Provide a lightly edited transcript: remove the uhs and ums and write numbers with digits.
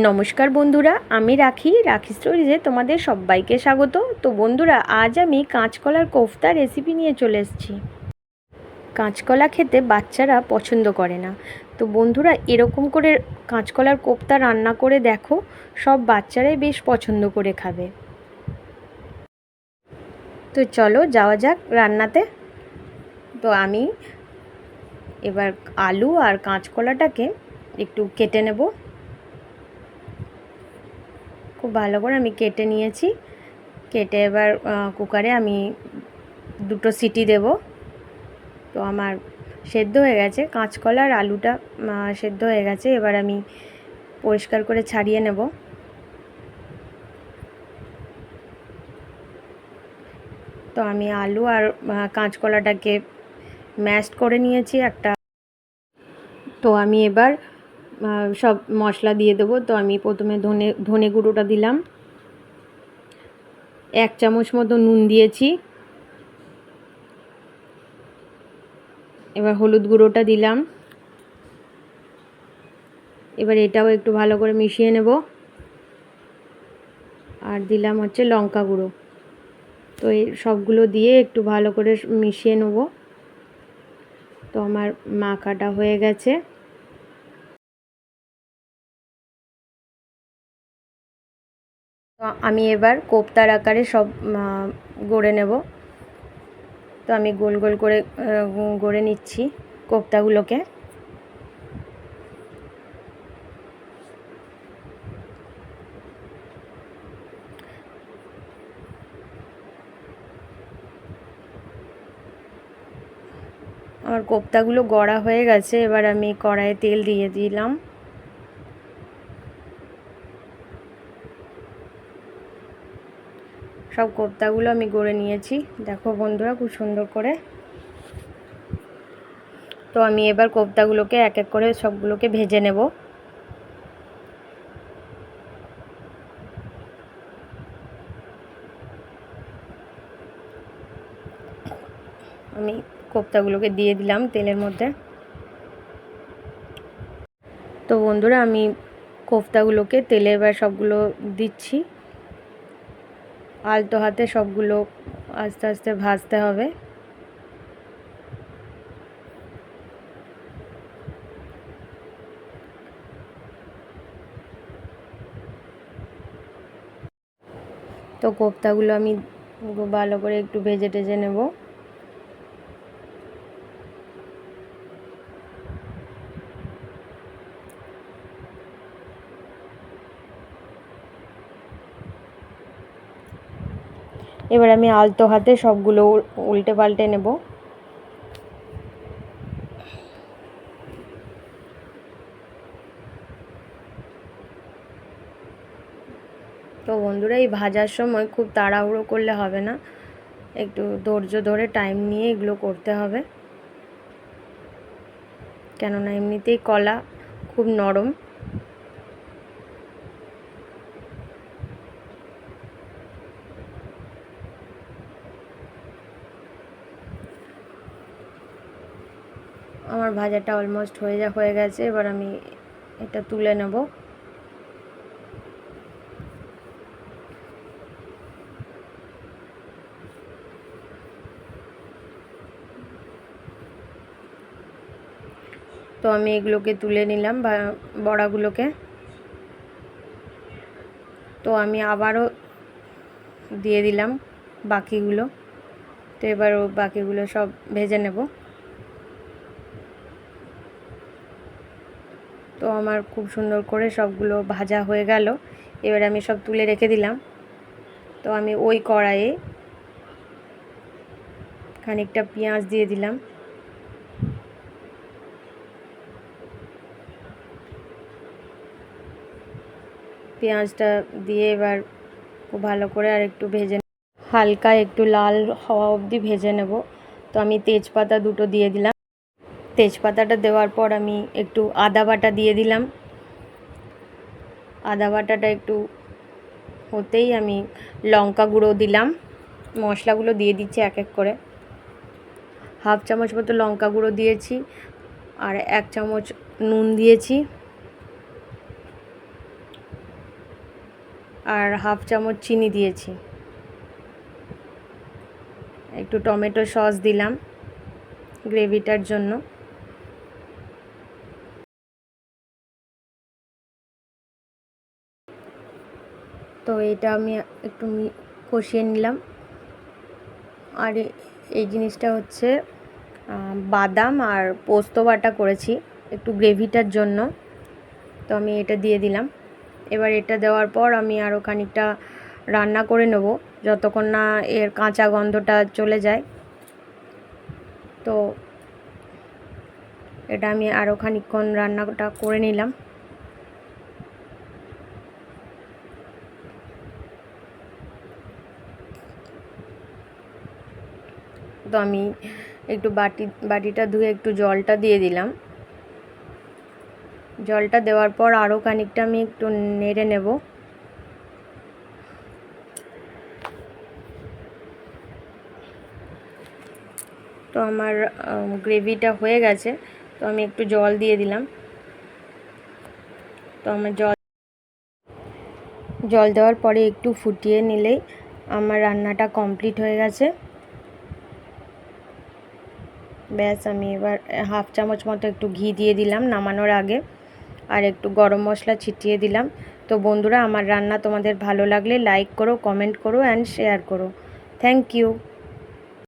নমস্কার বন্ধুরা, আমি রাখি স্টোরিজে তোমাদের সবাইকে স্বাগত। তো বন্ধুরা, আজ আমি কাঁচকলার কোফতা রেসিপি নিয়ে চলে এসেছি। কাঁচকলা খেতে বাচ্চারা পছন্দ করে না, তো বন্ধুরা এরকম করে কাঁচকলার কোফতা রান্না করে দেখো, সব বাচ্চারাই বেশ পছন্দ করে খাবে। তো চলো যাওয়া যাক রান্নাতে। তো আমি এবার আলু আর কাঁচকলাটাকে একটু কেটে নেব। খুব ভালো করে আমি কেটে নিয়েছি। কেটে এবার কুকারে আমি 2টো সিটি দেব। তো আমার সেদ্ধ হয়ে গেছে, কাঁচকলা আর আলুটা সেদ্ধ হয়ে গেছে। এবার আমি পরিষ্কার করে ছাড়িয়ে নেব। তো আমি আলু আর কাঁচকলাটাকে ম্যাশড করে নিয়েছি একটা। তো আমি এবার সব মশলা দিয়ে দেবো। তো আমি প্রথমে ধনে গুঁড়োটা দিলাম, 1 চামচ মতো নুন দিয়েছি। এবার হলুদ গুঁড়োটা দিলাম। এবার এটাও একটু ভালো করে মিশিয়ে নেব। আর দিলাম হচ্ছে লঙ্কা গুঁড়ো। তো এই সবগুলো দিয়ে একটু ভালো করে মিশিয়ে নেব। তো আমার মাখাটা হয়ে গেছে। তো আমি এবার কোফতার আকারে সব গড়ে নেব। তো আমি গোল গোল করে গড়ে নিচ্ছি কোফতাগুলোকে। আমার কোফতাগুলো গড়া হয়ে গেছে। এবার আমি কড়াইয়ে তেল দিয়ে দিলাম। সব কোফতাগুলো আমি গড়ে নিয়েছি, দেখো বন্ধুরা খুব সুন্দর করে। তো আমি এবার কোফতাগুলোকে এক এক করে সবগুলোকে ভেজে নেব। আমি কোফতাগুলোকে দিয়ে দিলাম তেলের মধ্যে। তো বন্ধুরা, আমি কোফতাগুলোকে তেলে এবার সবগুলো দিচ্ছি। আলতো হাতে সবগুলো আস্তে আস্তে ভাজতে হবে। তো কোফতাগুলো আমি ভালো করে একটু ভেজে টেজে নেব। এবার আমি আলতো হাতে সবগুলো উল্টে পাল্টে নেব। তো বন্ধুরা, এই ভাজার সময় খুব তাড়াহুড়ো করলে হবে না, একটু ধৈর্য ধরে টাইম নিয়ে এগুলো করতে হবে। কেননা এমনিতেই কলা খুব নরম। আমার ভাজাটা অলমোস্ট হয়ে গেছে। এবার আমি এটা তুলে নেব। তো আমি এগুলোকে তুলে নিলাম বড়াগুলোকে। তো আমি আবারও দিয়ে দিলাম বাকিগুলো। তো এবার বাকিগুলো সব ভেজে নেব। তো আমার খুব সুন্দর করে সবগুলো ভাজা হয়ে গেল। এবার আমি সব তুলে রেখে দিলাম। তো আমি ওই কড়াইয়ে খানিকটা পেঁয়াজ দিয়ে দিলাম। পেঁয়াজটা দিয়ে এবার খুব ভালো করে আর একটু ভেজে, হালকা একটু লাল হওয়া অবধি ভেজে নেব। তো আমি তেজপাতা 2টো দিয়ে দিলাম। তেজপাতাটা দেওয়ার পর আমি একটু আদা বাটা দিয়ে দিলাম। আদা বাটাটা একটু হতেই আমি লঙ্কা গুঁড়ো দিলাম। মশলাগুলো দিয়ে দিচ্ছি এক এক করে। 1/2 চামচ মতো লঙ্কা গুঁড়ো দিয়েছি, আর 1 চামচ নুন দিয়েছি। আর হাফ চামচ চিনি দিয়েছি, একটু টমেটো সস দিলাম গ্রেভিটার জন্য। তো এটা আমি একটু কষিয়ে নিলাম। আর এই জিনিসটা হচ্ছে বাদাম আর পোস্ত বাটা করেছি একটু গ্রেভিটার জন্য, তো আমি এটা দিয়ে দিলাম। এবার এটা দেওয়ার পর আমি আরও খানিকটা রান্না করে নেব যতক্ষণ না এর কাঁচা গন্ধটা চলে যায়। তো এটা আমি আরও খানিকক্ষণ রান্নাটা করে নিলাম। তো আমি একটু বাটিটা ধুয়ে একটু জলটা দিয়ে দিলাম। জলটা দেওয়ার পর আরও খানিকটা আমি একটু নেড়ে নেব। তো আমার গ্রেভিটা হয়ে গেছে, তো আমি একটু জল দিয়ে দিলাম। তো আমার জল দেওয়ার পরে একটু ফুটিয়ে নিলেই আমার রান্নাটা কমপ্লিট হয়ে গেছে। ব্যাস, আমি এবার হাফ চামচ মতো একটু ঘি দিয়ে দিলাম নামানোর আগে, আর একটু গরম মশলা ছিটিয়ে দিলাম। তো বন্ধুরা, আমার রান্না তোমাদের ভালো লাগলে লাইক করো, কমেন্ট করো অ্যান্ড শেয়ার করো। Thank you.